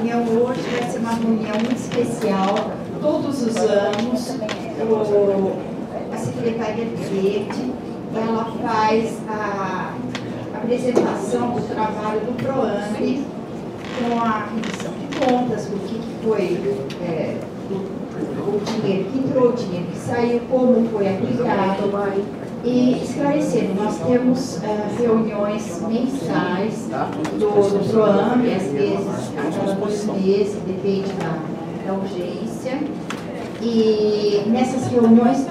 reunião hoje vai ser uma reunião muito especial. Todos os anos, a Secretaria de Verde, ela faz a apresentação do trabalho do PROAMB com a rendição de contas, o que foi o dinheiro que entrou, o dinheiro que saiu, como foi aplicado. E esclarecendo, nós temos reuniões mensais do PROAMB, às vezes a cada 2 meses, depende da urgência. E nessas reuniões,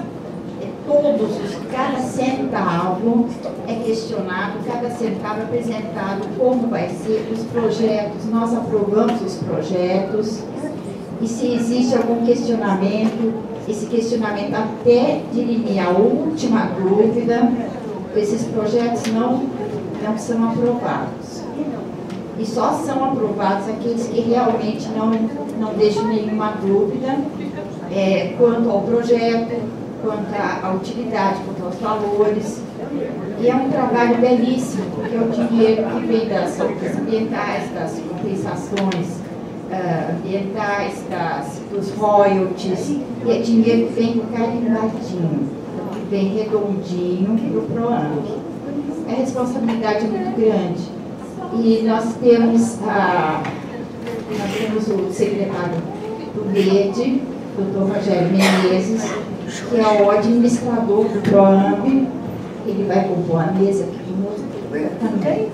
cada centavo é questionado, cada centavo é apresentado como vai ser os projetos, nós aprovamos os projetos, e se existe algum questionamento, esse questionamento até dirimir a última dúvida, esses projetos não são aprovados. E só são aprovados aqueles que realmente não deixam nenhuma dúvida quanto ao projeto, quanto à utilidade, quanto aos valores. E é um trabalho belíssimo, porque é o dinheiro que vem das obras ambientais, das compensações ambientais, dos royalties, e é dinheiro que vem carimbadinho, que vem redondinho para o PROAMB. A responsabilidade é muito grande. E nós temos o secretário do Verde, Dr. Rogério Menezes, que é o administrador do PROAMB. Ele vai compor a mesa aqui também.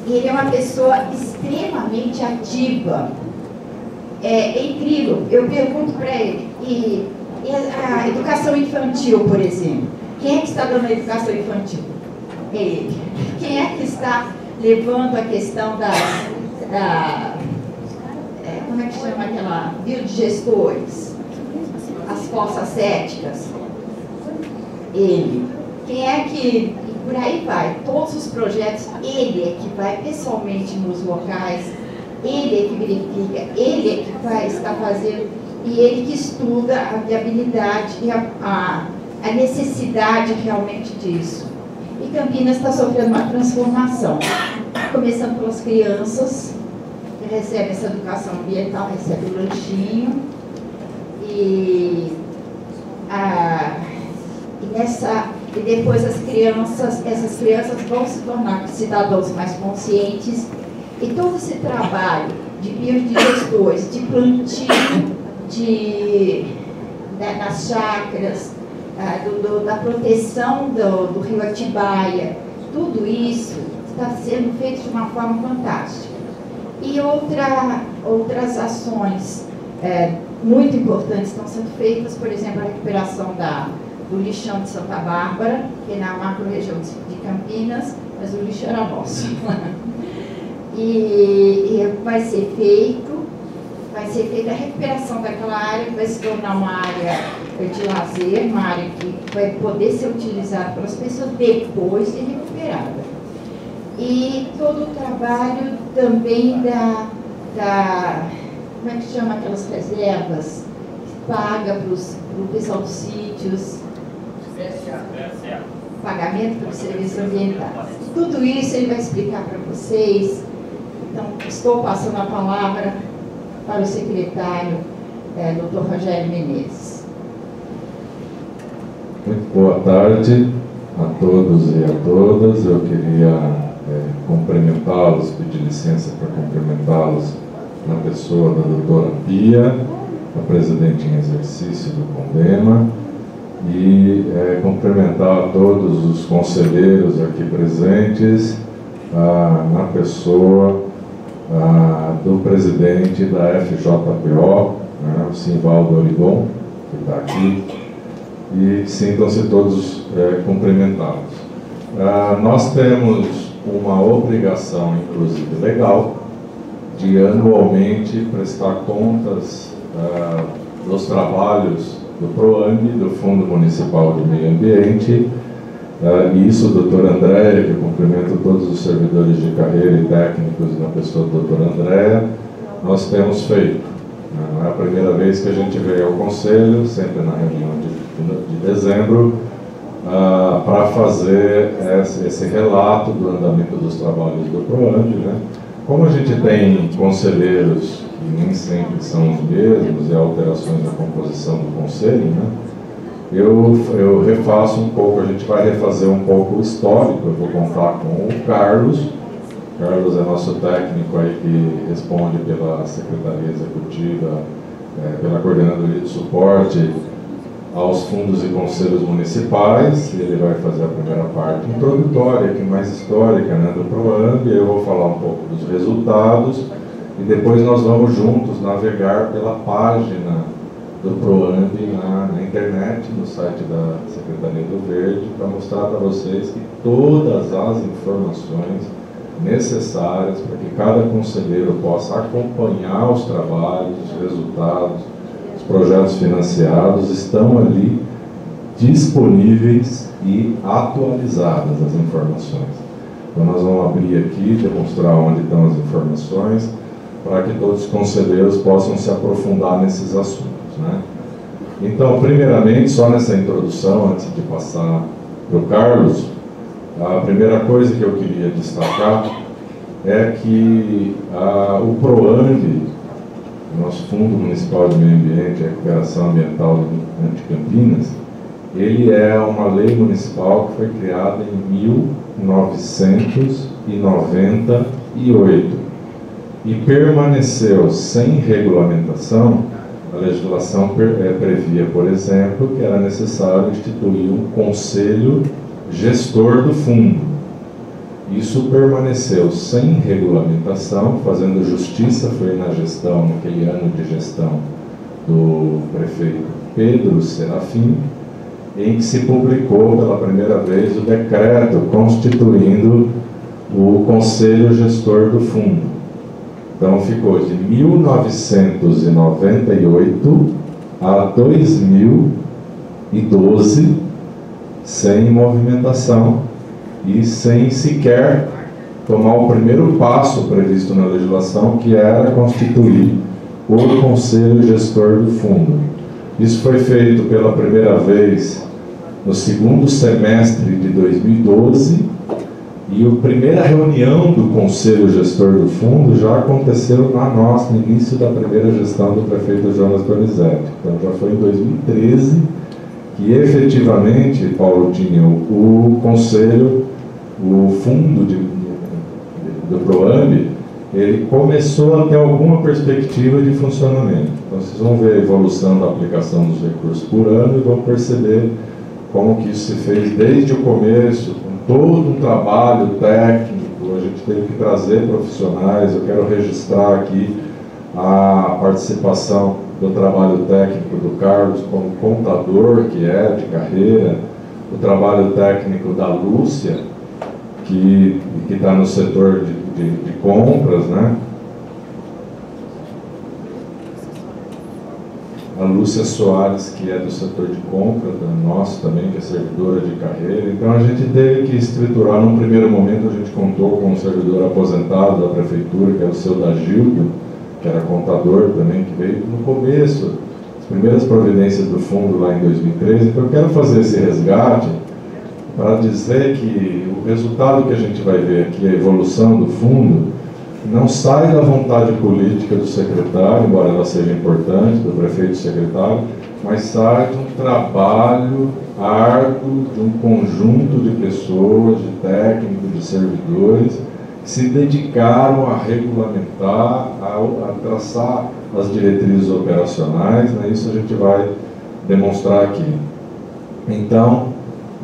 E ele é uma pessoa extremamente ativa. É incrível. Eu pergunto para ele, e a educação infantil, por exemplo? Quem é que está dando a educação infantil? É ele. Quem é que está levando a questão como é que chama aquela? Biodigestores, as fossas céticas? Ele. Quem é que... Por aí vai, todos os projetos, ele é que vai pessoalmente nos locais, ele é que verifica, ele é que está fazendo, e ele que estuda a viabilidade e a necessidade realmente disso. E Campinas está sofrendo uma transformação, começando pelas crianças, que recebem essa educação ambiental, recebem o lanchinho, e depois essas crianças vão se tornar cidadãos mais conscientes, e todo esse trabalho de biodigestores, de plantio, nas chácaras, da proteção do rio Atibaia, tudo isso está sendo feito de uma forma fantástica. E outras ações muito importantes estão sendo feitas, por exemplo, a recuperação do lixão de Santa Bárbara, que é na macro-região de Campinas, mas o lixo era nosso. e vai ser feita a recuperação daquela área, que vai se tornar uma área de lazer, uma área que vai poder ser utilizada pelas pessoas depois de recuperada. E todo o trabalho também como é que chama aquelas reservas que paga para o pessoal dos sítios, pagamento pelos serviços ambientais. Tudo isso ele vai explicar para vocês. Então, estou passando a palavra para o secretário, Dr. Rogério Menezes. Muito boa tarde a todos e a todas. Eu queria cumprimentá-los, pedir licença para cumprimentá-los na pessoa da doutora Pia, a presidente em exercício do CONDEMA, e cumprimentar a todos os conselheiros aqui presentes, na pessoa do presidente da FJPO, o Simvaldo Origon, que está aqui, e sintam-se todos cumprimentados. Nós temos uma obrigação, inclusive legal, de anualmente prestar contas dos trabalhos do PROAMB, do Fundo Municipal de Meio Ambiente, e isso, doutora Andréia, que cumprimento todos os servidores de carreira e técnicos na pessoa da doutora Andréia, nós temos feito. Não é a primeira vez que a gente veio ao Conselho, sempre na reunião de dezembro, para fazer esse relato do andamento dos trabalhos do PROAMB, né? Como a gente tem conselheiros que nem sempre são os mesmos e alterações na composição do conselho, né, eu refaço um pouco, a gente vai refazer um pouco o histórico. Eu vou contar com o Carlos. Carlos é nosso técnico aí que responde pela Secretaria Executiva, pela Coordenadoria de Suporte aos fundos e conselhos municipais. Ele vai fazer a primeira parte introdutória, que é mais histórica, né, do PROAMB. Eu vou falar um pouco dos resultados e depois nós vamos juntos navegar pela página do PROAMB na internet, no site da Secretaria do Verde, para mostrar para vocês que todas as informações necessárias para que cada conselheiro possa acompanhar os trabalhos, os resultados, os projetos financiados estão ali disponíveis e atualizadas as informações. Então nós vamos abrir aqui, demonstrar onde estão as informações, para que todos os conselheiros possam se aprofundar nesses assuntos, né? Então, primeiramente, só nessa introdução, antes de passar para o Carlos, a primeira coisa que eu queria destacar é que o PROAMB, nosso Fundo Municipal de Meio Ambiente e Recuperação Ambiental de Campinas, ele é uma lei municipal que foi criada em 1998 e permaneceu sem regulamentação. A legislação previa, por exemplo, que era necessário instituir um conselho gestor do fundo. Isso permaneceu sem regulamentação, fazendo justiça foi na gestão, naquele ano de gestão do prefeito Pedro Serafim, em que se publicou pela primeira vez o decreto constituindo o conselho gestor do fundo. Então ficou de 1998 a 2012 sem movimentação e sem sequer tomar o primeiro passo previsto na legislação, que era constituir o Conselho Gestor do Fundo. Isso foi feito pela primeira vez no segundo semestre de 2012, e a primeira reunião do Conselho Gestor do Fundo já aconteceu no início da primeira gestão do prefeito Jonas Donizete. Então já foi em 2013 que efetivamente, Paulo, tinha o Conselho, o fundo do PROAMB, ele começou a ter alguma perspectiva de funcionamento. Então vocês vão ver a evolução da aplicação dos recursos por ano e vão perceber como que isso se fez desde o começo, todo um trabalho técnico. A gente teve que trazer profissionais. Eu quero registrar aqui a participação do trabalho técnico do Carlos como contador, que é de carreira, o trabalho técnico da Lúcia, que está no setor de compras, né? A Lúcia Soares, que é do setor de compra, nosso também, que é servidora de carreira. Então a gente teve que estruturar. Num primeiro momento a gente contou com um servidor aposentado da prefeitura, que é o seu Dagildo, que era contador também, que veio no começo, as primeiras providências do fundo lá em 2013. Então eu quero fazer esse resgate para dizer que o resultado que a gente vai ver aqui, a evolução do fundo, não sai da vontade política do secretário, embora ela seja importante, do prefeito e secretário, mas sai de um trabalho árduo, de um conjunto de pessoas, de técnicos, de servidores, que se dedicaram a regulamentar, a traçar as diretrizes operacionais, né? Isso a gente vai demonstrar aqui. Então,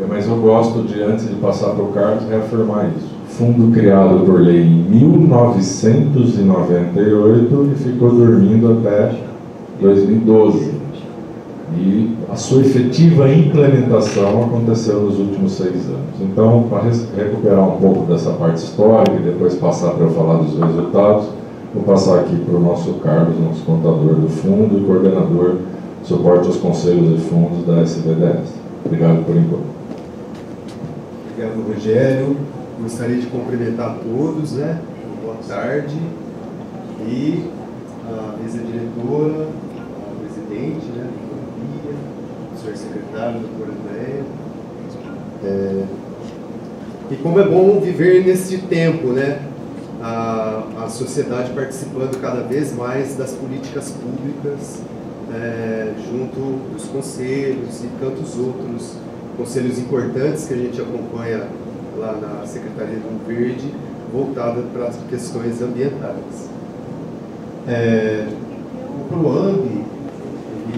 mas eu gosto de, antes de passar para o Carlos, reafirmar isso. Fundo criado por lei em 1998 e ficou dormindo até 2012. E a sua efetiva implementação aconteceu nos últimos 6 anos. Então, para recuperar um pouco dessa parte histórica e depois passar para eu falar dos resultados, vou passar aqui para o nosso Carlos, nosso contador do fundo e coordenador de suporte aos conselhos e fundos da SBDS. Obrigado por enquanto. Obrigado, Rogério. Gostaria de cumprimentar todos, né? Boa tarde. E a mesa-diretora, a presidente, né? A Bia, o senhor secretário, doutor André. E como é bom viver nesse tempo, né? a sociedade participando cada vez mais das políticas públicas, junto dos conselhos e tantos outros conselhos importantes que a gente acompanha lá na Secretaria do Verde, voltada para as questões ambientais. O PROAMB é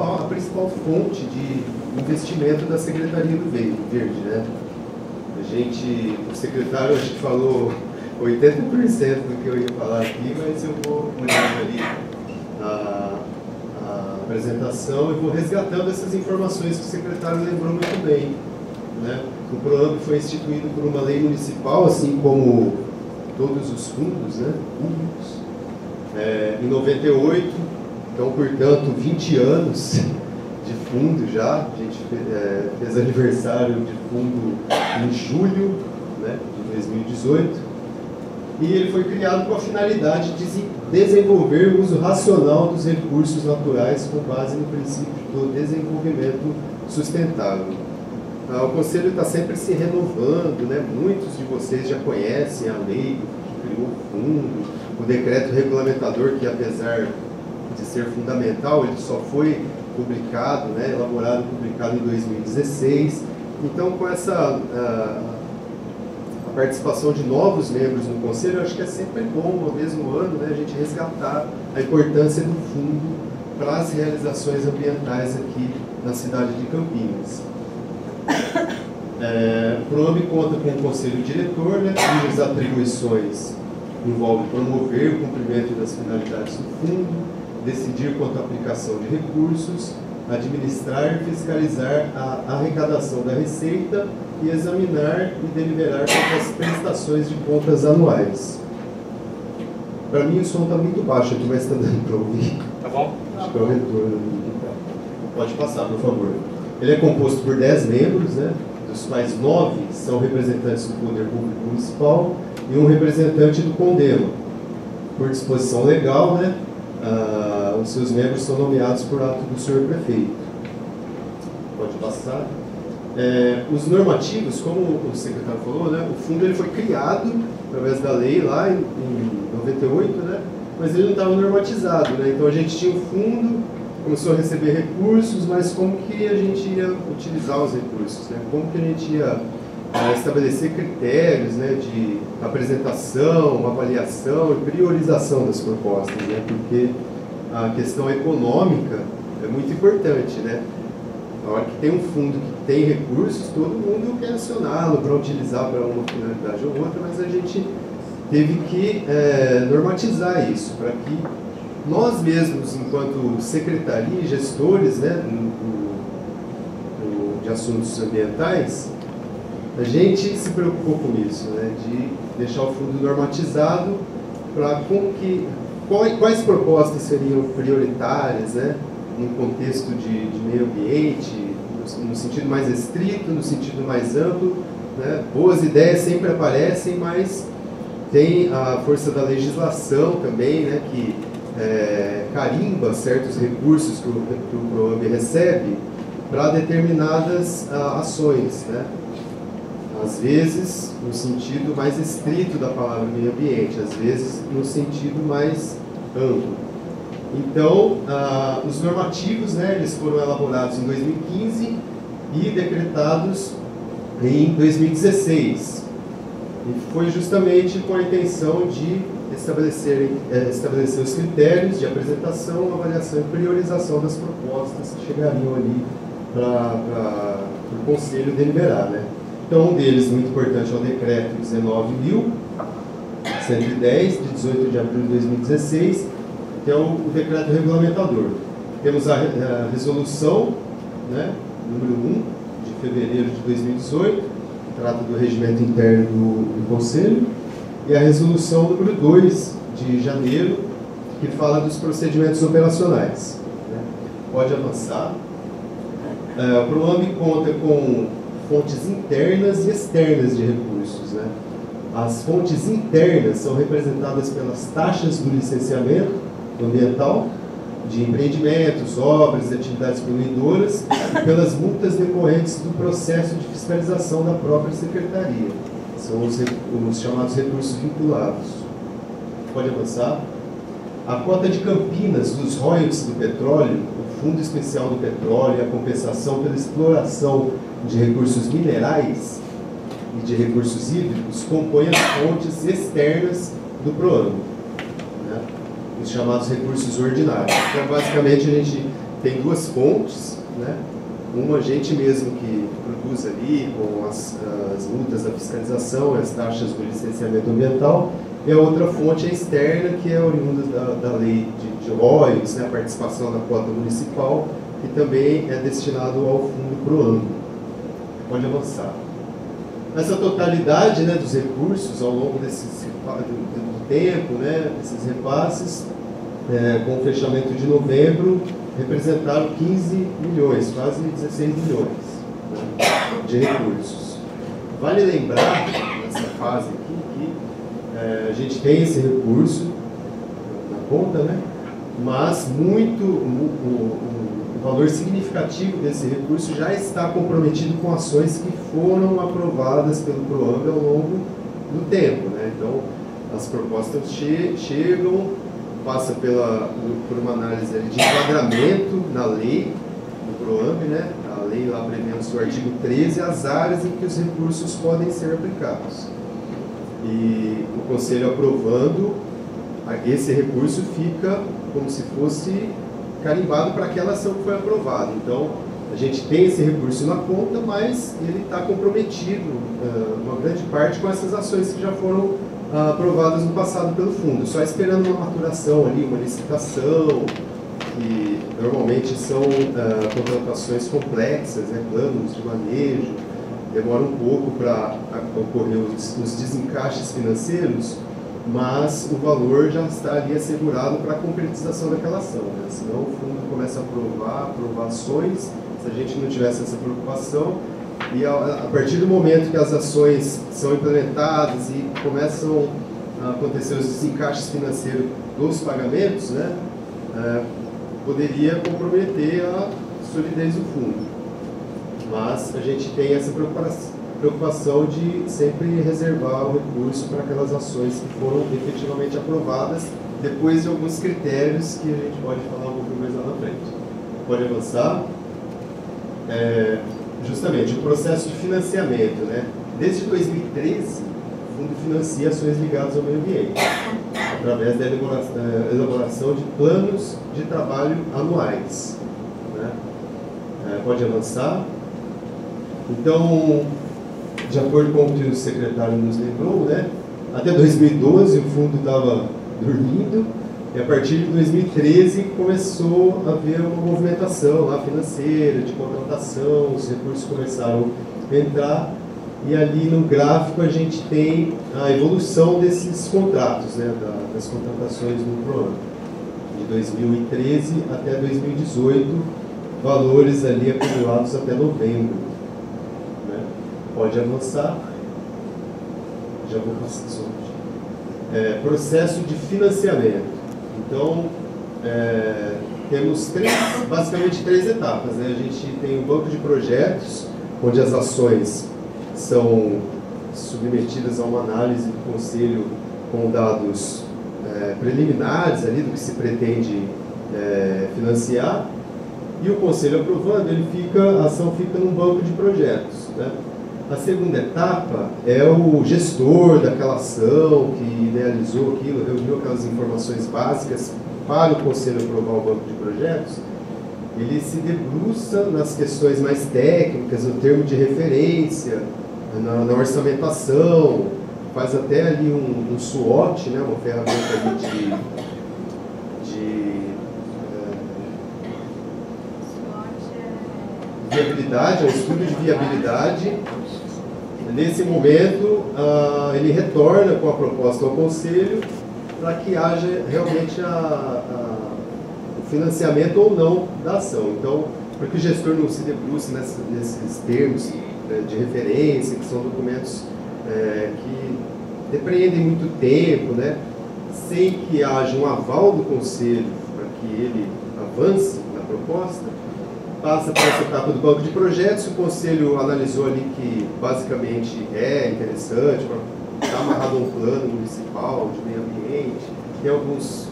a principal fonte de investimento da Secretaria do Verde, né? O secretário acho que falou 80% do que eu ia falar aqui, mas eu vou olhando ali a apresentação e vou resgatando essas informações que o secretário lembrou muito bem, né? O PROAMB foi instituído por uma lei municipal, assim como todos os fundos, né, públicos, em 98, então, portanto, 20 anos de fundo já. A gente fez aniversário de fundo em julho, né, de 2018, e ele foi criado com a finalidade de desenvolver o uso racional dos recursos naturais com base no princípio do desenvolvimento sustentável. O Conselho está sempre se renovando, né? Muitos de vocês já conhecem a lei que criou o fundo, o decreto regulamentador, que apesar de ser fundamental, ele só foi publicado, né? Elaborado e publicado em 2016. Então, com essa a participação de novos membros no Conselho, eu acho que é sempre bom, no mesmo ano, né, a gente resgatar a importância do fundo para as realizações ambientais aqui na cidade de Campinas. O PROAMB conta com um conselho diretor, né, cujas atribuições envolvem promover o cumprimento das finalidades do fundo, decidir quanto à aplicação de recursos, administrar e fiscalizar a arrecadação da receita e examinar e deliberar quanto às prestações de contas anuais. Para mim o som está muito baixo aqui, mas está dando para ouvir. Tá bom? Acho que é o retorno. Pode passar, por favor. Ele é composto por 10 membros, né, dos quais 9 são representantes do Poder Público Municipal e um representante do CONDEMA. Por disposição legal, né, os seus membros são nomeados por ato do senhor prefeito. Pode passar. Os normativos, como o secretário falou, né, o fundo ele foi criado através da lei lá em 98, né, mas ele não estava normatizado, né, então a gente tinha o fundo, começou a receber recursos, mas como que a gente ia utilizar os recursos, né? Como que a gente ia estabelecer critérios, né, de apresentação, avaliação e priorização das propostas, né? Porque a questão econômica é muito importante, né? Na hora que tem um fundo que tem recursos, todo mundo quer acioná-lo para utilizar para uma finalidade ou outra, mas a gente teve que normatizar isso, para que nós mesmos, enquanto secretaria e gestores, né, de assuntos ambientais, a gente se preocupou com isso, né, de deixar o fundo normatizado para quais propostas seriam prioritárias, né, no contexto de meio ambiente, no sentido mais estrito, no sentido mais amplo, né. Boas ideias sempre aparecem, mas tem a força da legislação também, né, que carimba certos recursos que o PROAMB recebe para determinadas ações, né? Às vezes no sentido mais estrito da palavra meio ambiente, às vezes no sentido mais amplo. Então, os normativos, né, eles foram elaborados em 2015 e decretados em 2016. E foi justamente com a intenção de estabelecer os critérios de apresentação, avaliação e priorização das propostas que chegariam ali para o Conselho deliberar, né? Então, um deles, muito importante, é o Decreto 19.110, de 18 de abril de 2016, que é o Decreto Regulamentador. Temos a Resolução, né, número 1, de fevereiro de 2018, que trata do regimento interno do Conselho, e a Resolução número 2, de janeiro, que fala dos procedimentos operacionais, né? Pode avançar. O PROAMB conta com fontes internas e externas de recursos, né? As fontes internas são representadas pelas taxas do licenciamento ambiental, de empreendimentos, obras e atividades poluidoras, e pelas multas decorrentes do processo de fiscalização da própria Secretaria. São os chamados recursos vinculados. Pode avançar. A cota de Campinas dos royalties do petróleo, o Fundo Especial do Petróleo e a compensação pela exploração de recursos minerais e de recursos hídricos compõem as fontes externas do PROAMB, né? Os chamados recursos ordinários. Então, basicamente, a gente tem duas fontes, né? Uma, a gente mesmo que produz ali com as multas da fiscalização, as taxas do licenciamento ambiental, e a outra fonte é externa, que é oriunda da lei de royalties, né, a participação na cota municipal, que também é destinado ao fundo PROAMB. Pode avançar. Essa totalidade, né, dos recursos ao longo do tempo, né, desses repasses, com o fechamento de novembro, representaram 15 milhões, quase 16 milhões, né, de recursos. Vale lembrar, nessa fase aqui, que a gente tem esse recurso na conta, né? Mas o valor significativo desse recurso já está comprometido com ações que foram aprovadas pelo PROAMB ao longo do tempo, né? Então, as propostas chegam, passa por uma análise de enquadramento na lei do PROAMB, né? A lei lá prevê no seu artigo 13 as áreas em que os recursos podem ser aplicados. E o Conselho aprovando, esse recurso fica como se fosse carimbado para aquela ação que foi aprovada. Então, a gente tem esse recurso na conta, mas ele está comprometido, uma grande parte, com essas ações que já foram aprovadas no passado pelo fundo, só esperando uma maturação ali, uma licitação, que normalmente são contratações complexas, né, planos de manejo, demora um pouco para ocorrer os desencaixes financeiros, mas o valor já está ali assegurado para a concretização daquela ação, né? Senão o fundo começa a aprovar ações, se a gente não tivesse essa preocupação, e a partir do momento que as ações são implementadas e começam a acontecer os desencaixes financeiros dos pagamentos, né, poderia comprometer a solidez do fundo. Mas a gente tem essa preocupação de sempre reservar o recurso para aquelas ações que foram efetivamente aprovadas, depois de alguns critérios que a gente pode falar um pouco mais lá na frente. Pode avançar. Justamente, o processo de financiamento, né? Desde 2013, o fundo financia ações ligadas ao meio ambiente, através da elaboração de planos de trabalho anuais, né? Pode avançar. Então, de acordo com o que o secretário nos lembrou, né, até 2012 o fundo estava dormindo, e a partir de 2013 começou a haver uma movimentação lá financeira, de contratação, os recursos começaram a entrar, e ali no gráfico a gente tem a evolução desses contratos, né, das contratações no PROAMB, de 2013 até 2018, valores ali acumulados até novembro. Pode avançar. Já vou passar sobre. Processo de financiamento. Então, temos basicamente três etapas, né? A gente tem um banco de projetos, onde as ações são submetidas a uma análise do Conselho com dados preliminares ali do que se pretende financiar, e o Conselho aprovando, a ação fica num banco de projetos, né? A segunda etapa é o gestor daquela ação que idealizou aquilo, reuniu aquelas informações básicas para o Conselho aprovar o banco de projetos. Ele se debruça nas questões mais técnicas, no termo de referência, na orçamentação, faz até ali um SWOT, né, uma ferramenta ali viabilidade, é um estudo de viabilidade. Nesse momento, ele retorna com a proposta ao Conselho para que haja realmente o financiamento ou não da ação. Então, para que o gestor não se debruce nesses termos de referência, que são documentos que depreendem muito tempo, né, sem que haja um aval do Conselho para que ele avance na proposta, passa para essa etapa do banco de projetos. O Conselho analisou ali que basicamente é interessante, está amarrado a um plano municipal de meio ambiente, tem alguns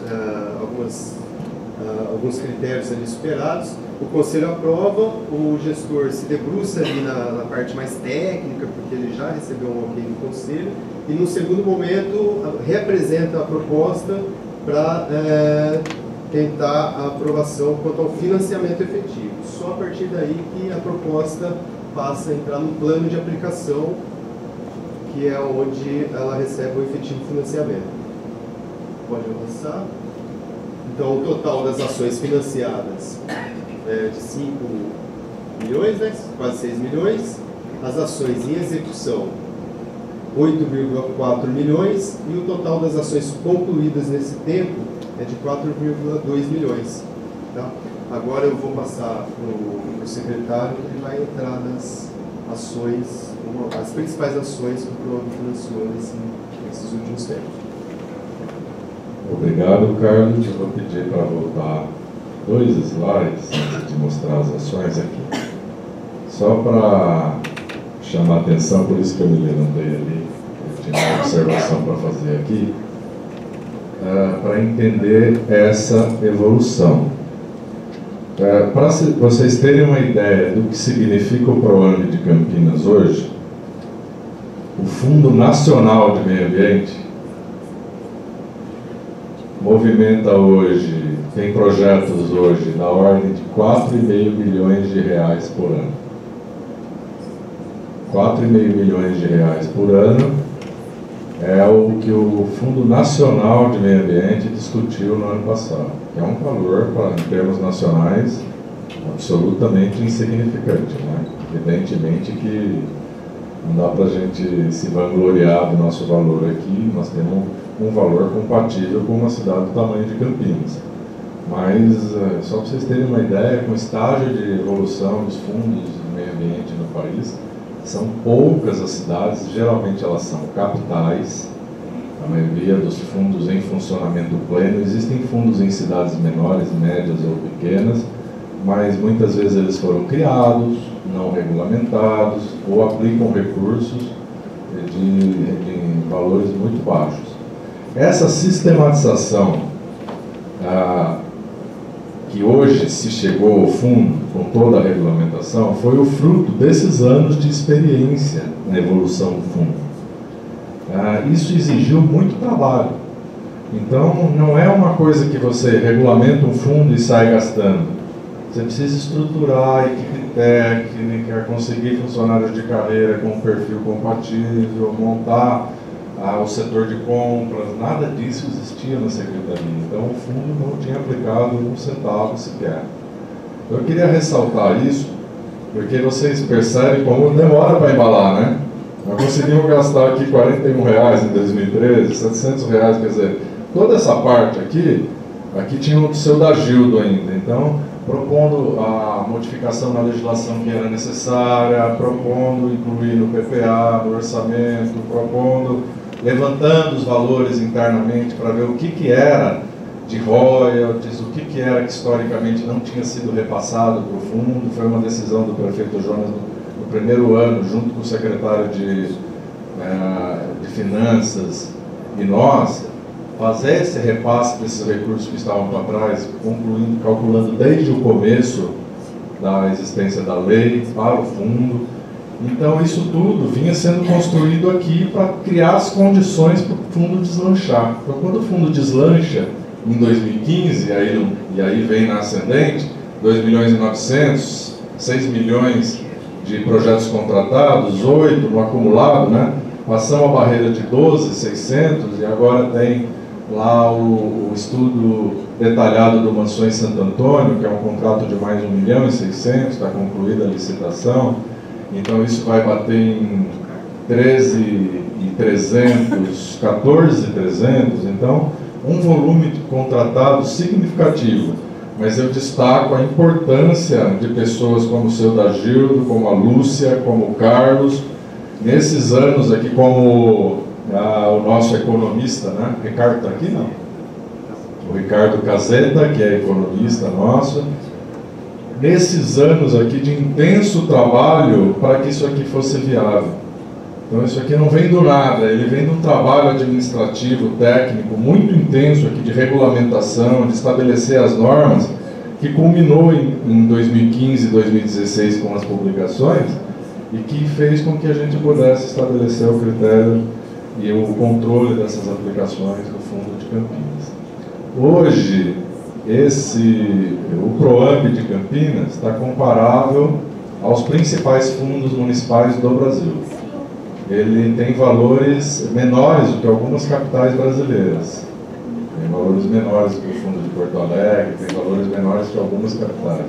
critérios ali superados. O Conselho aprova, o gestor se debruça ali na parte mais técnica, porque ele já recebeu um ok do Conselho, e no segundo momento reapresenta a proposta para tentar a aprovação quanto ao financiamento efetivo. Só a partir daí que a proposta passa a entrar no plano de aplicação, que é onde ela recebe o efetivo financiamento. Pode avançar. Então, o total das ações financiadas é de 5 milhões, né? Quase 6 milhões. As ações em execução, 8,4 milhões. E o total das ações concluídas nesse tempo é de 4,2 milhões. Tá? Agora eu vou passar para o secretário, que ele vai entrar nas ações, as principais ações que o PROAMB financiou nesses últimos tempos. Obrigado, Carlos. Eu vou pedir para voltar 2 slides antes de mostrar as ações aqui. Só para chamar a atenção, por isso que eu me levantei ali, eu tinha uma observação para fazer aqui, para entender essa evolução. Para vocês terem uma ideia do que significa o PROAMB de Campinas hoje, o Fundo Nacional de Meio Ambiente movimenta hoje, tem projetos hoje da ordem de 4,5 milhões de reais por ano. 4,5 milhões de reais por ano é o que o Fundo Nacional de Meio Ambiente discutiu no ano passado. É um valor, em termos nacionais, absolutamente insignificante, né? Evidentemente que não dá para a gente se vangloriar do nosso valor aqui, nós temos um valor compatível com uma cidade do tamanho de Campinas. Mas, só para vocês terem uma ideia, com o estágio de evolução dos fundos de meio ambiente no país, são poucas as cidades, geralmente elas são capitais, a maioria dos fundos em funcionamento pleno. Existem fundos em cidades menores, médias ou pequenas, mas muitas vezes eles foram criados, não regulamentados, ou aplicam recursos de valores muito baixos. Essa sistematização que hoje se chegou ao fundo, com toda a regulamentação, foi o fruto desses anos de experiência na evolução do fundo. Isso exigiu muito trabalho. Então, não é uma coisa que você regulamenta um fundo e sai gastando. Você precisa estruturar equipe técnica, conseguir funcionários de carreira com um perfil compatível, montar o setor de compras. Nada disso existia na Secretaria. Então, o fundo não tinha aplicado um centavo sequer. Eu queria ressaltar isso, porque vocês percebem como demora para embalar, né? Nós conseguimos gastar aqui R$41 em 2013, R$700, quer dizer, toda essa parte aqui tinha o seu da Gildo ainda. Então, propondo a modificação na legislação que era necessária, propondo incluir no PPA, no orçamento, levantando os valores internamente para ver o que era de royalties, o que era que historicamente não tinha sido repassado para o fundo. Foi uma decisão do prefeito Jonas no primeiro ano, junto com o secretário de Finanças e nós, fazer esse repasse desses recursos que estavam para trás, calculando desde o começo da existência da lei para o fundo. Então, isso tudo vinha sendo construído aqui para criar as condições para o fundo deslanchar. Então, quando o fundo deslancha em 2015, e aí vem na ascendente, 2.900.000, 6 milhões de projetos contratados, 8 no acumulado, né? Passamos a barreira de 12.600 e agora tem lá o estudo detalhado do Mansões Santo Antônio, que é um contrato de mais 1.600.000, está concluída a licitação. Então isso vai bater em 13.300, 14.300, então um volume de contratado significativo. Mas eu destaco a importância de pessoas como o seu Dagildo, como a Lúcia, como o Carlos, nesses anos aqui, como o nosso economista, né? Ricardo está aqui, não? O Ricardo Caseta, que é economista nosso. nesses anos aqui de intenso trabalho para que isso aqui fosse viável. Então isso aqui não vem do nada, ele vem de um trabalho administrativo, técnico, muito intenso aqui de regulamentação, de estabelecer as normas, que culminou em 2015, 2016 com as publicações, e que fez com que a gente pudesse estabelecer o critério e o controle dessas aplicações no Fundo de Campinas. Hoje, o PROAMB de Campinas está comparável aos principais fundos municipais do Brasil. Ele tem valores menores do que algumas capitais brasileiras. Tem valores menores do que o Fundo de Porto Alegre, tem valores menores que algumas capitais.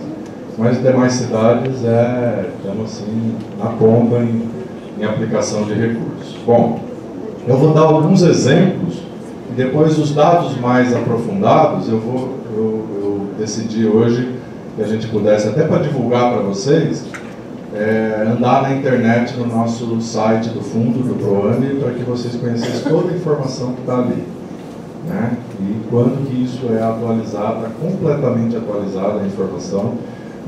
Mas demais cidades estamos assim na ponta em aplicação de recursos. Bom, eu vou dar alguns exemplos e depois os dados mais aprofundados eu decidi hoje que a gente pudesse, até para divulgar para vocês, andar na internet no nosso site do fundo, do PROAMB, para que vocês conhecessem toda a informação que está ali, né? E quando que isso é atualizado, está completamente atualizada a informação.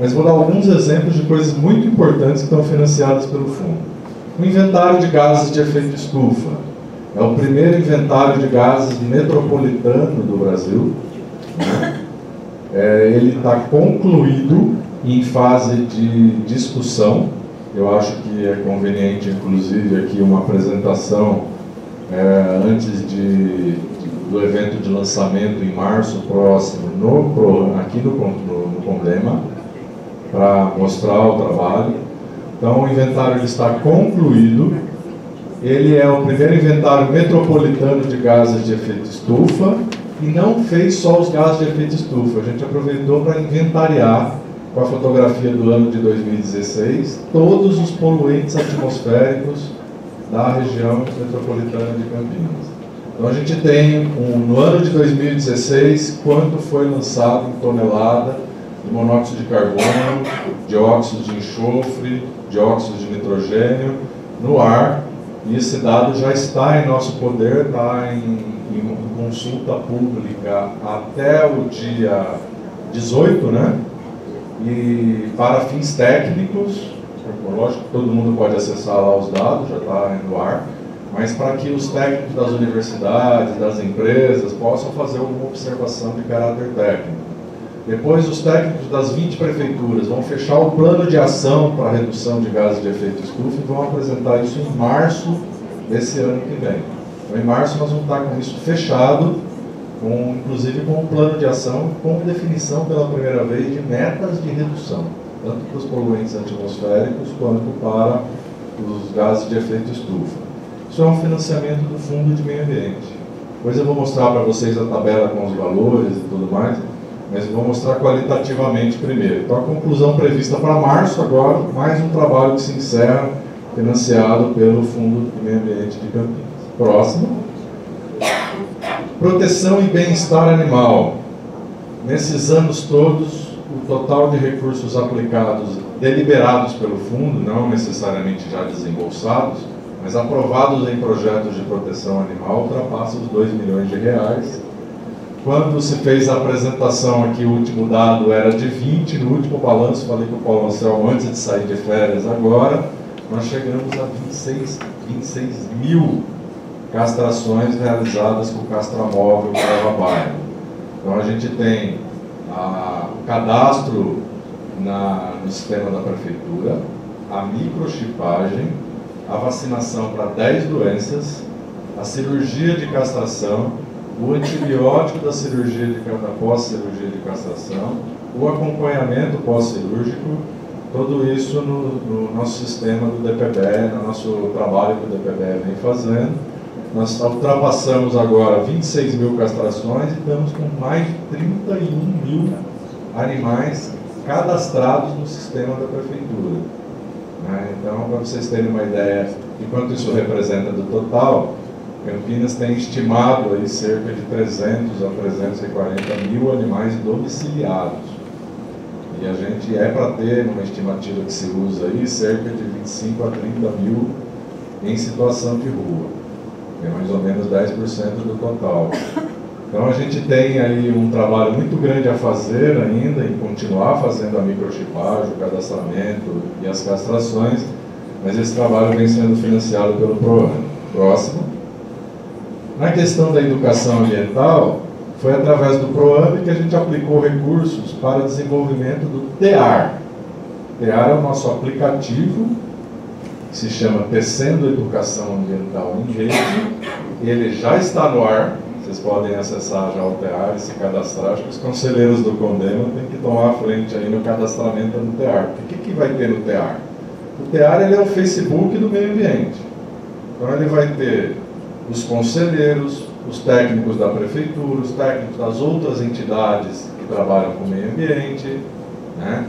Mas vou dar alguns exemplos de coisas muito importantes que estão financiadas pelo fundo. O inventário de gases de efeito estufa. É o primeiro inventário de gases metropolitano do Brasil, né? Ele está concluído em fase de discussão. Eu acho que é conveniente, inclusive, aqui uma apresentação antes do evento de lançamento em março próximo, aqui no Condema, para mostrar o trabalho. Então, o inventário está concluído. Ele é o primeiro inventário metropolitano de gases de efeito estufa e não fez só os gases de efeito estufa. A gente aproveitou para inventariar, com a fotografia do ano de 2016, todos os poluentes atmosféricos da região metropolitana de Campinas. Então a gente tem, no ano de 2016, quanto foi lançado em tonelada de monóxido de carbono, dióxido de enxofre, dióxido de nitrogênio no ar, e esse dado já está em nosso poder, está em consulta pública até o dia 18, né? E para fins técnicos, lógico que todo mundo pode acessar lá os dados, já está no ar, mas para que os técnicos das universidades, das empresas, possam fazer alguma observação de caráter técnico. Depois, os técnicos das 20 prefeituras vão fechar o plano de ação para a redução de gases de efeito estufa e vão apresentar isso em março desse ano que vem. Então, em março, nós vamos estar com isso fechado, inclusive com um plano de ação, com definição pela primeira vez de metas de redução, tanto para os poluentes atmosféricos quanto para os gases de efeito estufa. Isso é um financiamento do Fundo de Meio Ambiente. Depois eu vou mostrar para vocês a tabela com os valores e tudo mais, mas eu vou mostrar qualitativamente primeiro. Então, a conclusão prevista para março agora, mais um trabalho que se encerra, financiado pelo Fundo de Meio Ambiente de Campinas. Próximo. Proteção e bem-estar animal. Nesses anos todos, o total de recursos aplicados, deliberados pelo fundo, não necessariamente já desembolsados, mas aprovados em projetos de proteção animal, ultrapassa os 2 milhões de reais. Quando se fez a apresentação aqui, o último dado era de 20, no último balanço, falei com o Paulo Anselmo antes de sair de férias agora, nós chegamos a 26 mil castrações realizadas com castramóvel para bairro. Então a gente tem o cadastro no sistema da prefeitura, a microchipagem, a vacinação para 10 doenças, a cirurgia de castração, o antibiótico da pós-cirurgia de castração, o acompanhamento pós-cirúrgico, tudo isso no nosso sistema do DPBE, no nosso trabalho que o DPBE vem fazendo. Nós ultrapassamos agora 26 mil castrações e estamos com mais de 31 mil animais cadastrados no sistema da prefeitura. Então, para vocês terem uma ideia de quanto isso representa do total, Campinas tem estimado aí cerca de 300 a 340 mil animais domiciliados. E a gente para ter, numa estimativa que se usa aí, cerca de 25 a 30 mil em situação de rua. É mais ou menos 10% do total. Então a gente tem aí um trabalho muito grande a fazer ainda, em continuar fazendo a microchipagem, o cadastramento e as castrações, mas esse trabalho vem sendo financiado pelo PROAMB. Próximo. Na questão da educação ambiental, foi através do PROAMB que a gente aplicou recursos para o desenvolvimento do TEAR. TEAR é o nosso aplicativo, que se chama Tecendo Educação Ambiental em Rede. Ele já está no ar. Vocês podem acessar já o TEAR e se cadastrar. Acho que os conselheiros do CONDEMA têm que tomar a frente aí no cadastramento do TEAR. O que vai ter no TEAR? O TEAR ele é o Facebook do meio ambiente. Então ele vai ter os conselheiros, os técnicos da prefeitura, os técnicos das outras entidades que trabalham com o meio ambiente, né?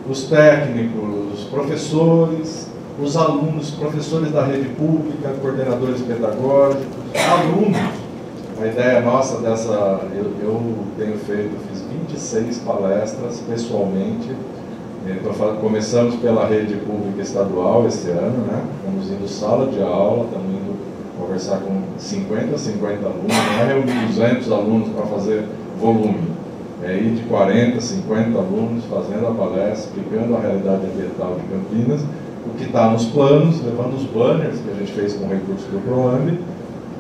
Os técnicos, os professores, os alunos, professores da rede pública, coordenadores pedagógicos, alunos. A ideia nossa dessa, eu tenho feito, fiz 26 palestras pessoalmente. Começamos pela rede pública estadual esse ano, né? Estamos indo sala de aula, estamos indo conversar com 50 alunos, não é reunir 200 alunos para fazer volume. É ir de 40, 50 alunos fazendo a palestra, explicando a realidade ambiental de Campinas, o que está nos planos, levando os banners que a gente fez com recursos do PROAMB,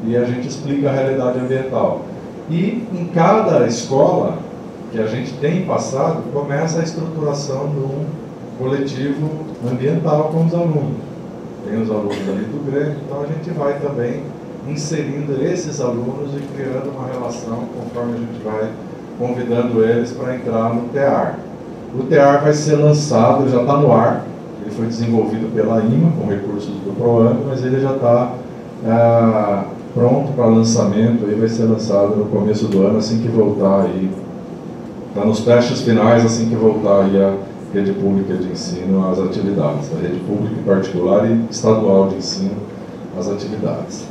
e a gente explica a realidade ambiental. E em cada escola que a gente tem passado, começa a estruturação de um coletivo ambiental com os alunos. Tem os alunos ali do Grêmio, então a gente vai também inserindo esses alunos e criando uma relação conforme a gente vai convidando eles para entrar no TEAR. O TEAR vai ser lançado, já está no ar, ele foi desenvolvido pela IMA com recursos do PROAMB, mas ele já está pronto para lançamento, aí vai ser lançado no começo do ano, assim que voltar aí, está nos testes finais, assim que voltar aí a rede pública de ensino às atividades, a rede pública em particular e estadual de ensino às atividades.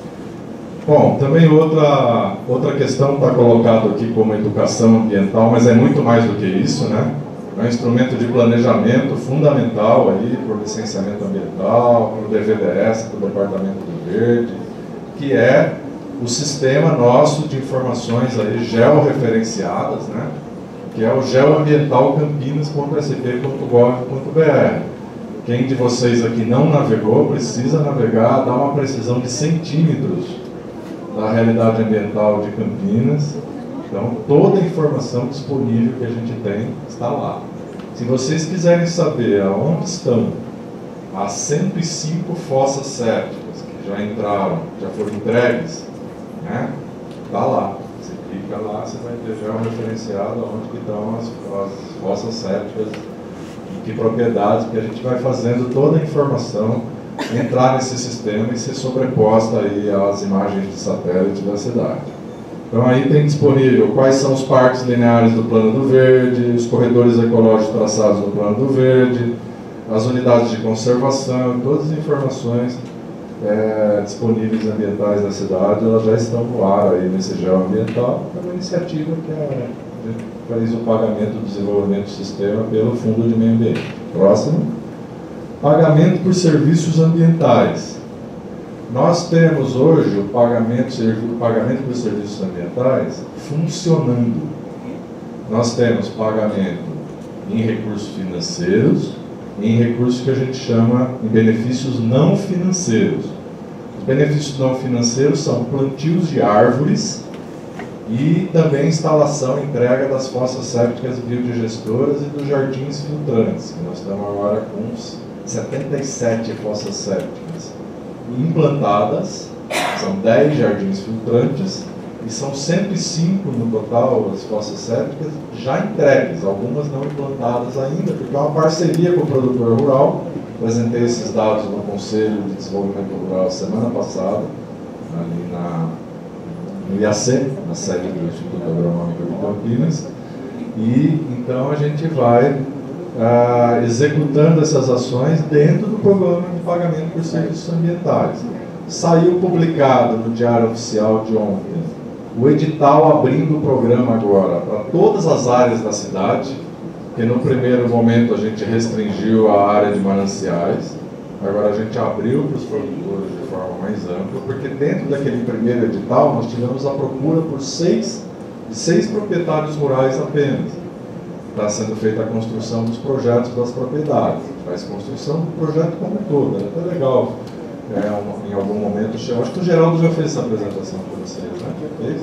Bom, também outra questão está colocado aqui como educação ambiental, mas é muito mais do que isso, né? É um instrumento de planejamento fundamental aí por licenciamento ambiental, para o DVDS, para o Departamento do Verde, que é o sistema nosso de informações aí georreferenciadas, né? Que é o geoambientalcampinas.sp.gov.br. Quem de vocês aqui não navegou, precisa navegar, dar uma precisão de centímetros da realidade ambiental de Campinas. Então, toda a informação disponível que a gente tem está lá. Se vocês quiserem saber aonde estão as 105 fossas sépticas que já entraram, já foram entregues, né? Está lá. Você clica lá, você vai ter já um referenciado onde que estão as fossas sépticas, em que propriedades, que a gente vai fazendo toda a informação entrar nesse sistema e ser sobreposta aí às imagens de satélite da cidade. Então aí tem disponível quais são os parques lineares do Plano do Verde, os corredores ecológicos traçados no Plano do Verde, as unidades de conservação, todas as informações disponíveis ambientais da cidade, elas já estão no ar aí nesse geoambiental. É uma iniciativa que a gente faz o pagamento do desenvolvimento do sistema pelo Fundo de Meio Ambiente. Próximo. Pagamento por serviços ambientais. Nós temos hoje o pagamento por serviços ambientais funcionando. Nós temos pagamento em recursos financeiros e em recursos que a gente chama de benefícios não financeiros. Os benefícios não financeiros são plantios de árvores e também instalação e entrega das fossas sépticas biodigestoras e dos jardins filtrantes, que nós estamos agora com 77 fossas sépticas implantadas, são 10 jardins filtrantes e são 105 no total as fossas sépticas já entregues, algumas não implantadas ainda, porque é uma parceria com o produtor rural. Apresentei esses dados no Conselho de Desenvolvimento Rural semana passada, ali no IAC, na sede do Instituto Agronômico de Campinas, e então a gente vai executando essas ações dentro do programa de pagamento por serviços ambientais. Saiu publicado no Diário Oficial de ontem o edital abrindo o programa agora para todas as áreas da cidade, que no primeiro momento a gente restringiu a área de mananciais, agora a gente abriu para os produtores de forma mais ampla, porque dentro daquele primeiro edital nós tivemos a procura por 6 de 6 proprietários rurais apenas. Está sendo feita a construção dos projetos das propriedades, faz construção do projeto como um todo, é até legal. Em algum momento, acho que o Geraldo já fez essa apresentação para vocês, né? Fez?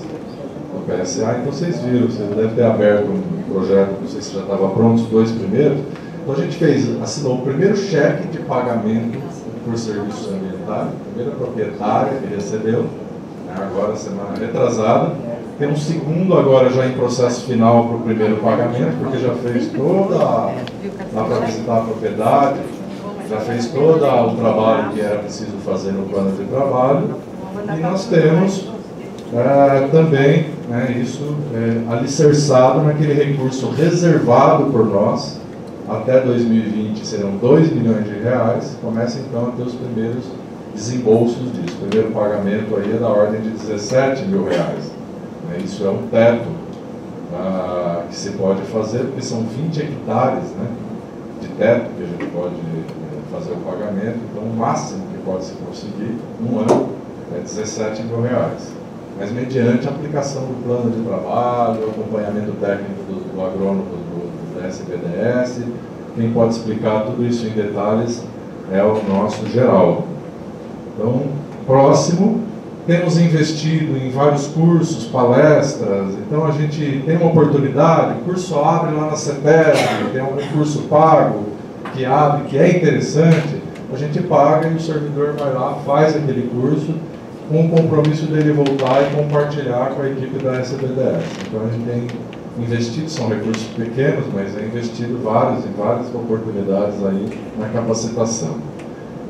No PSA, então vocês viram, você deve ter aberto um projeto, não sei se já estava pronto, os 2 primeiros. Então a gente assinou o primeiro cheque de pagamento por serviços ambientais, a primeira proprietária que recebeu, agora semana retrasada. Tem um segundo agora já em processo final para o primeiro pagamento, porque já fez toda lá para visitar a propriedade, já fez todo o trabalho que era preciso fazer no plano de trabalho. E nós temos também isso alicerçado naquele recurso reservado por nós. Até 2020 serão 2 milhões de reais. Começa então a ter os primeiros desembolsos disso. O primeiro pagamento aí é da ordem de 17 mil reais. Isso é um teto que se pode fazer, porque são 20 hectares de teto que a gente pode fazer o pagamento. Então o máximo que pode se conseguir num ano é 17 mil reais. Mas mediante a aplicação do plano de trabalho, o acompanhamento técnico do agrônomo do SBDS, quem pode explicar tudo isso em detalhes é o nosso Geraldo. Então, próximo, temos investido em vários cursos, palestras, então a gente tem uma oportunidade, o curso abre lá na CETESB, tem algum curso pago que abre, que é interessante, a gente paga e o servidor vai lá, faz aquele curso, com o compromisso dele voltar e compartilhar com a equipe da SBDS. Então a gente tem investido, são recursos pequenos, mas é investido em várias oportunidades aí na capacitação.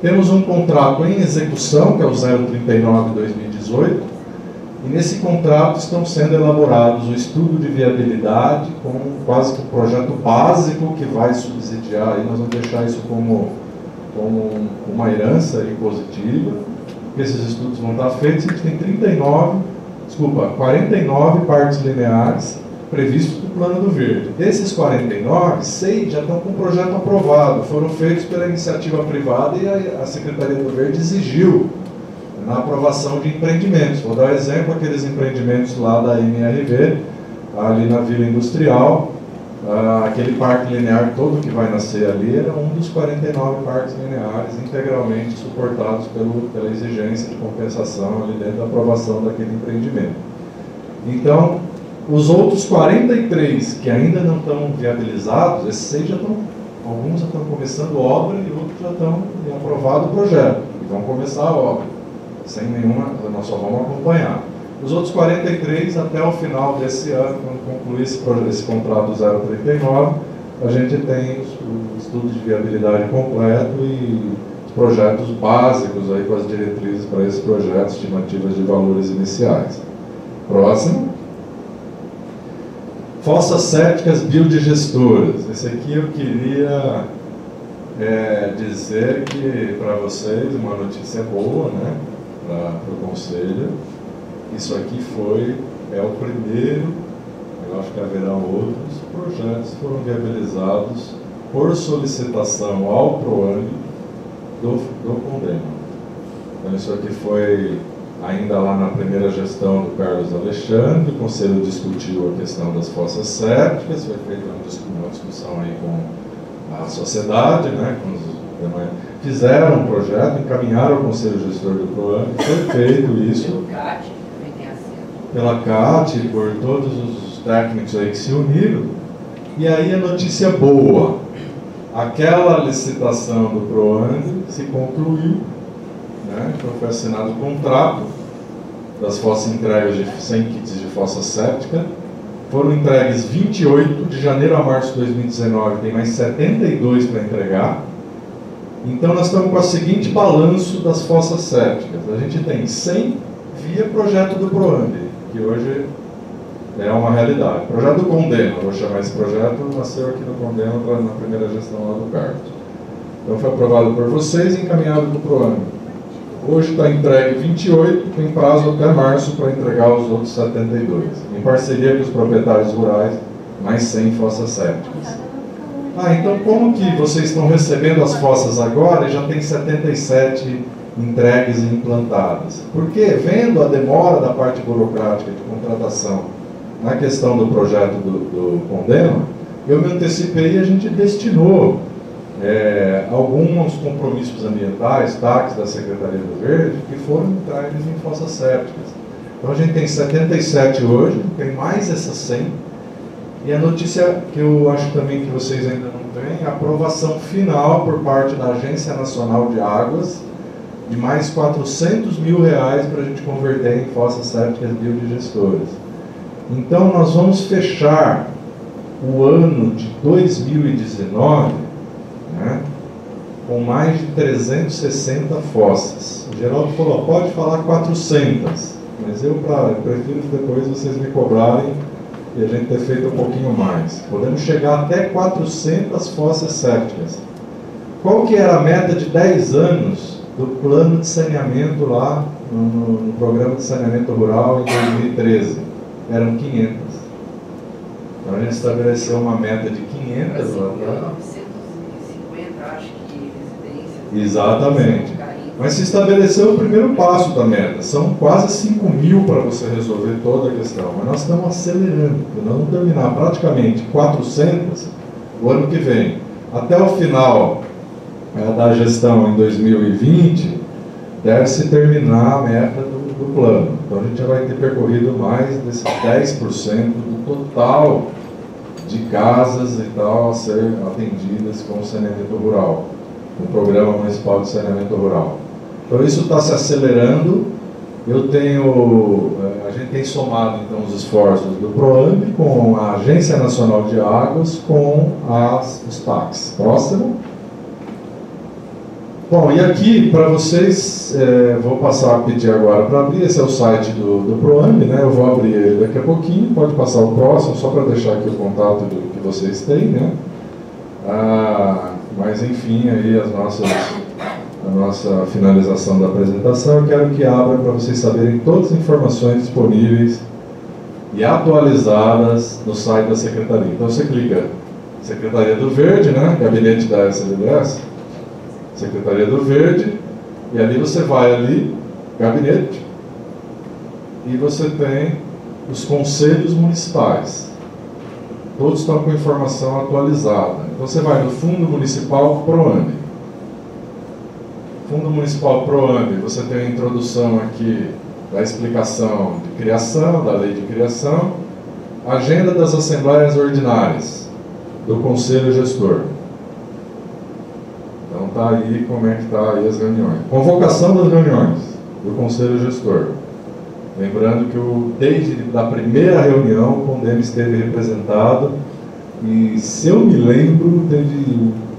Temos um contrato em execução, que é o 039-2018, e nesse contrato estão sendo elaborados o estudo de viabilidade, com quase que um projeto básico que vai subsidiar, aí nós vamos deixar isso como uma herança aí positiva, porque esses estudos vão estar feitos. A gente tem 49 partes lineares previstos no Plano do Verde. Desses 49, 6 já estão com o projeto aprovado, foram feitos pela iniciativa privada e a Secretaria do Verde exigiu na aprovação de empreendimentos. Vou dar um exemplo, aqueles empreendimentos lá da MRV, ali na Vila Industrial, aquele parque linear todo que vai nascer ali era um dos 49 parques lineares integralmente suportados pela exigência de compensação ali dentro da aprovação daquele empreendimento. Então, os outros 43 que ainda não estão viabilizados, esses 6 já estão, alguns já estão começando obra e outros já estão aprovado o projeto, e vão começar a obra, sem nenhuma, nós só vamos acompanhar. Os outros 43, até o final desse ano, quando concluir esse contrato 039, a gente tem o estudo de viabilidade completo e os projetos básicos aí com as diretrizes para esse projeto, estimativas de valores iniciais. Próximo. Fossas sépticas biodigestoras. Esse aqui eu queria dizer que para vocês uma notícia boa, né, para o Conselho. Isso aqui é o primeiro, eu acho que haverá outros projetos que foram viabilizados por solicitação ao PROAMB do CONDEMA. Então isso aqui foi ainda lá na primeira gestão do Carlos Alexandre, o Conselho discutiu a questão das fossas sépticas, foi feita uma discussão aí com a sociedade, né, com os, fizeram um projeto, encaminharam ao Conselho Gestor do PROAMB, foi feito isso pela CAT, por todos os técnicos aí que se uniram. E aí a notícia boa, aquela licitação do PROAMB se concluiu, né? Então foi assinado o contrato das fossas entregas de 100 kits de fossa séptica, foram entregues 28, de janeiro a março de 2019 tem mais 72 para entregar. Então nós estamos com o seguinte balanço das fossas sépticas, a gente tem 100 via projeto do PROAMB, que hoje é uma realidade. Projeto do CONDEMA, vou chamar esse projeto, nasceu aqui no CONDEMA na primeira gestão lá do Carlos. Então foi aprovado por vocês e encaminhado para o PROAMB. Hoje está entregue 28, tem prazo até março para entregar os outros 72, em parceria com os proprietários rurais, mais 100 fossas sépticas. Então como que vocês estão recebendo as fossas agora e já tem 77 entregues e implantadas? Porque, vendo a demora da parte burocrática de contratação na questão do projeto do Condema, eu me antecipei e a gente destinou alguns compromissos ambientais, TACs da Secretaria do Verde, que foram entregues em fossas sépticas. Então a gente tem 77 hoje, tem mais essas 100, e a notícia que eu acho também que vocês ainda não têm, a aprovação final por parte da Agência Nacional de Águas, de mais R$400 mil para a gente converter em fossas sépticas biodigestoras. Então nós vamos fechar o ano de 2019, né, com mais de 360 fossas. O Geraldo falou, pode falar 400, mas eu prefiro depois vocês me cobrarem e a gente ter feito um pouquinho mais. Podemos chegar até 400 fossas sépticas. Qual que era a meta de 10 anos do plano de saneamento lá no programa de saneamento rural em 2013? Eram 500. Então a gente estabeleceu uma meta de 500 lá atrás. 950, acho que residências. Exatamente. Mas se estabeleceu o primeiro passo da meta. São quase 5 mil para você resolver toda a questão. Mas nós estamos acelerando. Nós vamos terminar praticamente 400 o ano que vem. Até o final da gestão em 2020, deve-se terminar a meta do plano. Então a gente já vai ter percorrido mais desses 10% do total de casas e tal a ser atendidas com o saneamento rural, com o Programa Municipal de Saneamento Rural. Então isso está se acelerando. A gente tem somado então os esforços do PROAMB com a Agência Nacional de Águas, com os TACs. Próximo. Bom, e aqui para vocês, vou passar a pedir agora para abrir. Esse é o site do PROAMB, né? Eu vou abrir ele daqui a pouquinho, pode passar o próximo, só para deixar aqui o contato que vocês têm, né? Mas enfim, aí a nossa finalização da apresentação, eu quero que abra para vocês saberem todas as informações disponíveis e atualizadas no site da Secretaria. Então você clica Secretaria do Verde, né? Gabinete da SLDS, Secretaria do Verde, e ali você vai ali, gabinete, e você tem os conselhos municipais. Todos estão com informação atualizada. Então você vai no Fundo Municipal PROAMB. Fundo Municipal PROAMB, você tem a introdução aqui da explicação de criação, da lei de criação, agenda das assembleias ordinárias do Conselho Gestor. Então está aí como é que está aí as reuniões. Convocação das reuniões do Conselho Gestor. Lembrando que desde a primeira reunião o Condema esteve representado e, se eu me lembro,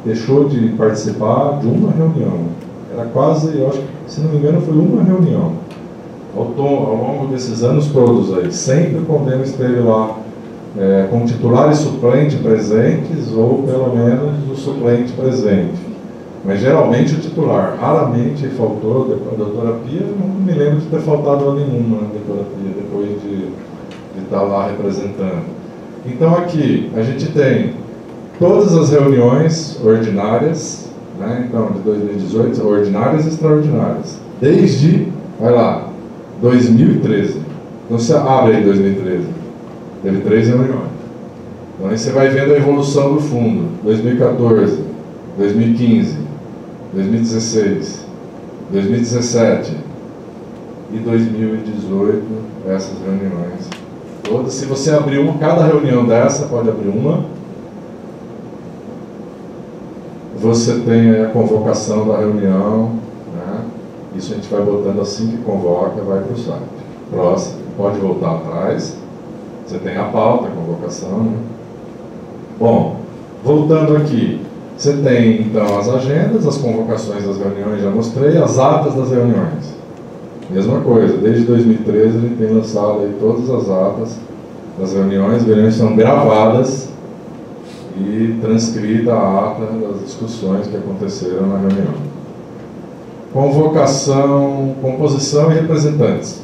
deixou de participar de uma reunião. Era quase, eu acho que, se não me engano, foi uma reunião. Ao longo desses anos todos aí, sempre o Condema esteve lá com titular e suplente presentes, ou pelo menos o suplente presente. Mas geralmente o titular, raramente faltou. A doutora Pia, não me lembro de ter faltado a nenhuma, né, doutora Pia, depois de estar lá representando. Então aqui a gente tem todas as reuniões ordinárias, né, então de 2018, ordinárias e extraordinárias, desde, vai lá, 2013. Então você abre aí 2013, teve 3 reuniões. Então aí você vai vendo a evolução do fundo, 2014, 2015, 2016, 2017 e 2018, essas reuniões todas. Se você abrir cada reunião dessa, pode abrir uma, você tem a convocação da reunião, né? Isso a gente vai botando assim que convoca, vai para o site. Próximo, pode voltar atrás, você tem a pauta, a convocação, né? Bom, voltando aqui, você tem então as agendas, as convocações das reuniões, já mostrei, as atas das reuniões. Mesma coisa, desde 2013 a gente tem lançado aí todas as atas das reuniões. As reuniões são gravadas e transcrita a ata das discussões que aconteceram na reunião. Convocação, composição e representantes.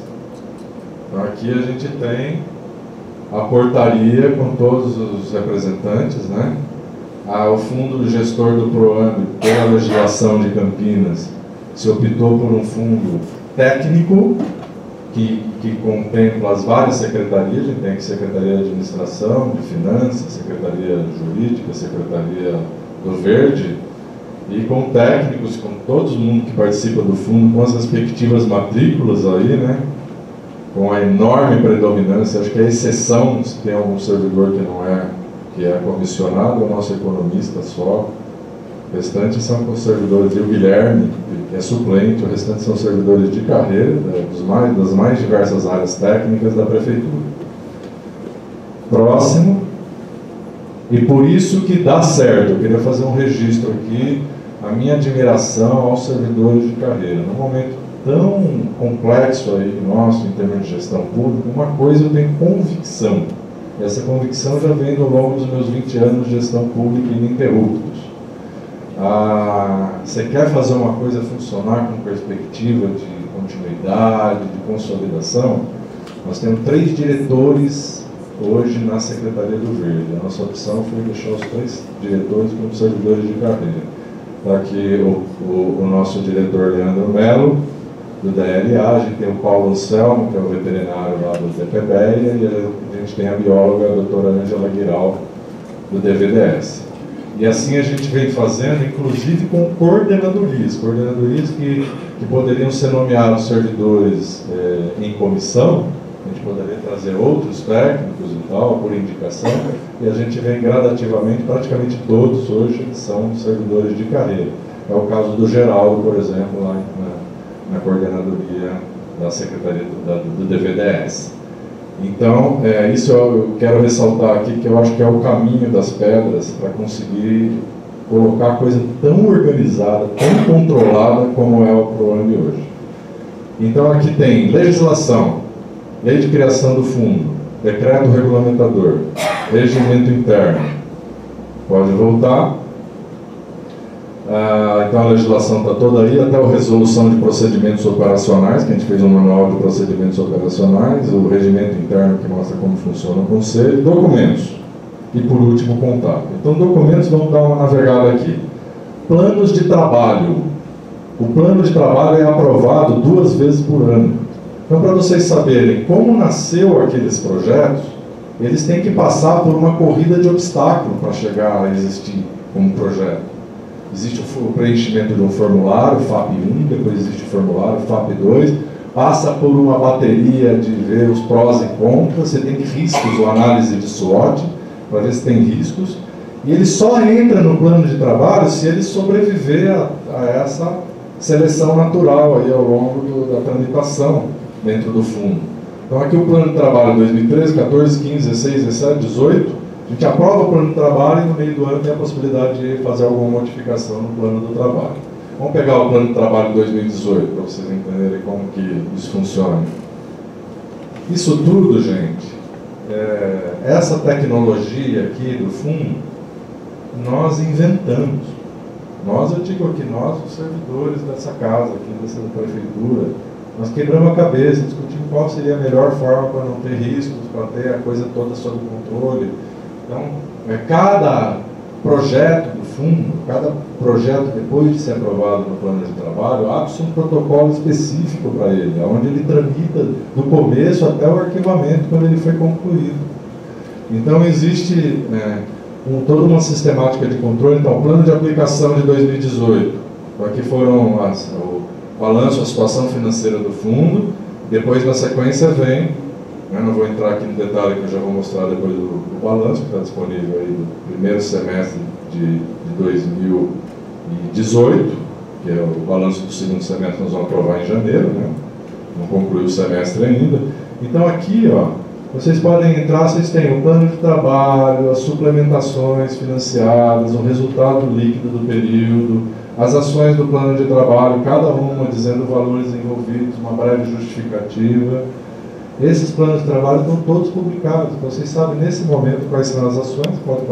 Então aqui a gente tem a portaria com todos os representantes, né? O fundo gestor do PROAMB, pela legislação de Campinas, se optou por um fundo técnico, que contempla as várias secretarias. A gente tem aqui Secretaria de Administração, de Finanças, Secretaria Jurídica, Secretaria do Verde, e com técnicos, com todo mundo que participa do fundo, com as respectivas matrículas aí, né? Com a enorme predominância, acho que é exceção se tem algum servidor que não é, que é comissionado, é o nosso economista só. O restante são servidores, e o Guilherme, que é suplente, o restante são servidores de carreira, né, das mais diversas áreas técnicas da Prefeitura. Próximo. E por isso que dá certo, eu queria fazer um registro aqui, a minha admiração aos servidores de carreira. Num momento tão complexo aí nosso, em termos de gestão pública, uma coisa eu tenho convicção. E essa convicção já vem ao longo dos meus 20 anos de gestão pública ininterruptos. Você quer fazer uma coisa funcionar com perspectiva de continuidade, de consolidação? Nós temos 3 diretores hoje na Secretaria do Verde. A nossa opção foi deixar os 3 diretores como servidores de carreira. Está aqui o nosso diretor Leandro Melo, do DLA, a gente tem o Paulo Anselmo, que é o veterinário lá do DPBEA, e a gente tem a bióloga, a doutora Ângela Guiral, do DVDS. E assim a gente vem fazendo, inclusive com coordenadorias que poderiam ser nomeados servidores em comissão. A gente poderia trazer outros técnicos e tal, por indicação, e a gente vem gradativamente, praticamente todos hoje são servidores de carreira. É o caso do Geraldo, por exemplo, lá na coordenadoria da Secretaria do DVDS. Então, isso eu quero ressaltar aqui, que eu acho que é o caminho das pedras para conseguir colocar a coisa tão organizada, tão controlada como é o PROAMB hoje. Então, aqui tem legislação, lei de criação do fundo, decreto regulamentador, regimento interno. Pode voltar. Então a legislação está toda aí, até a resolução de procedimentos operacionais, que a gente fez um manual de procedimentos operacionais, o regimento interno que mostra como funciona o conselho, documentos, e por último contato. Então documentos, vamos dar uma navegada aqui. Planos de trabalho. O plano de trabalho é aprovado 2 vezes por ano. Então, para vocês saberem como nasceu aqueles projetos, eles têm que passar por uma corrida de obstáculo para chegar a existir como projeto. Existe o preenchimento de um formulário, FAP1, depois existe o formulário FAP2, passa por uma bateria de ver os prós e contras, você tem riscos, ou análise de SWOT, para ver se tem riscos, e ele só entra no plano de trabalho se ele sobreviver a essa seleção natural aí ao longo da tramitação dentro do fundo. Então aqui o plano de trabalho 2013, 14, 15, 16, 17, 18, a gente aprova o plano de trabalho e no meio do ano tem a possibilidade de fazer alguma modificação no plano do trabalho. Vamos pegar o plano de trabalho de 2018 para vocês entenderem como que isso funciona. Isso tudo, gente, essa tecnologia aqui do fundo, nós inventamos. Eu digo aqui, nós, os servidores dessa casa, aqui dessa prefeitura, nós quebramos a cabeça, discutimos qual seria a melhor forma para não ter riscos, para ter a coisa toda sob controle. Então, cada projeto do fundo, cada projeto depois de ser aprovado no plano de trabalho, abre-se um protocolo específico para ele, onde ele tramita do começo até o arquivamento quando ele foi concluído. Então existe toda uma sistemática de controle. Então, plano de aplicação de 2018, aqui foram o balanço, a situação financeira do fundo, depois na sequência vem, não vou entrar aqui no detalhe que eu já vou mostrar depois do balanço, que está disponível aí do primeiro semestre de 2018, que é o balanço do segundo semestre, nós vamos aprovar em janeiro, não concluiu o semestre ainda. Então aqui, vocês podem entrar, vocês têm o plano de trabalho, as suplementações financiadas, o resultado líquido do período, as ações do plano de trabalho, cada uma dizendo valores envolvidos, uma breve justificativa. Esses planos de trabalho estão todos publicados. Então, vocês sabem nesse momento quais são as ações. Pode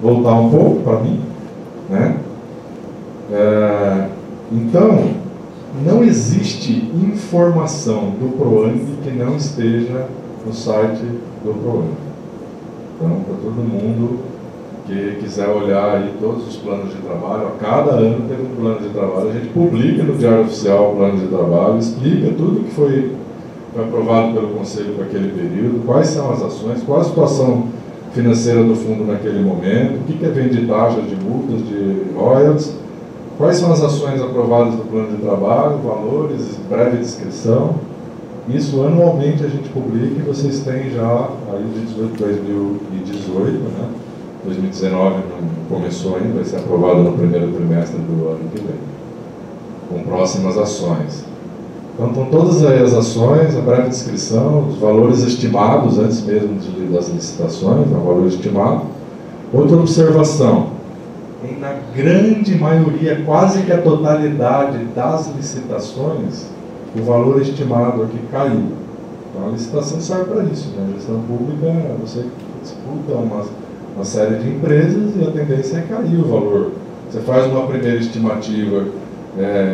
voltar um pouco para mim, então, não existe informação do PROAMB que não esteja no site do PROAMB. Então, para todo mundo que quiser olhar aí todos os planos de trabalho, a cada ano tem um plano de trabalho, a gente publica no Diário Oficial o plano de trabalho, explica tudo que foi foi aprovado pelo Conselho para aquele período, quais são as ações, qual a situação financeira do fundo naquele momento, o que vem de taxas, de multas, de royalties, quais são as ações aprovadas no plano de trabalho, valores, breve descrição. Isso anualmente a gente publica e vocês têm já aí de 2018, né? 2019 não começou ainda, vai ser aprovado no primeiro trimestre do ano que vem, com próximas ações. Então estão todas aí as ações, a breve descrição, os valores estimados antes mesmo das licitações, o valor estimado. Outra observação, na grande maioria, quase que a totalidade das licitações, o valor estimado aqui caiu. Então a licitação serve para isso, né? A gestão pública, você disputa uma série de empresas e a tendência é cair o valor. Você faz uma primeira estimativa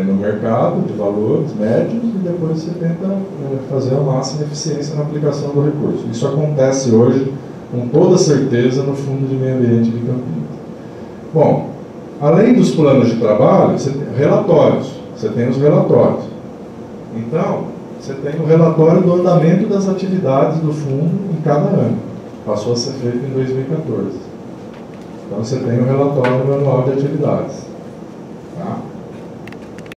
no mercado de valores médios e depois você tenta fazer a máxima eficiência na aplicação do recurso. Isso acontece hoje com toda certeza no Fundo de Meio Ambiente de Campinas. Bom, além dos planos de trabalho, você tem relatórios, você tem os relatórios. Então, você tem o relatório do andamento das atividades do fundo em cada ano. Passou a ser feito em 2014. Então, você tem o relatório anual de atividades.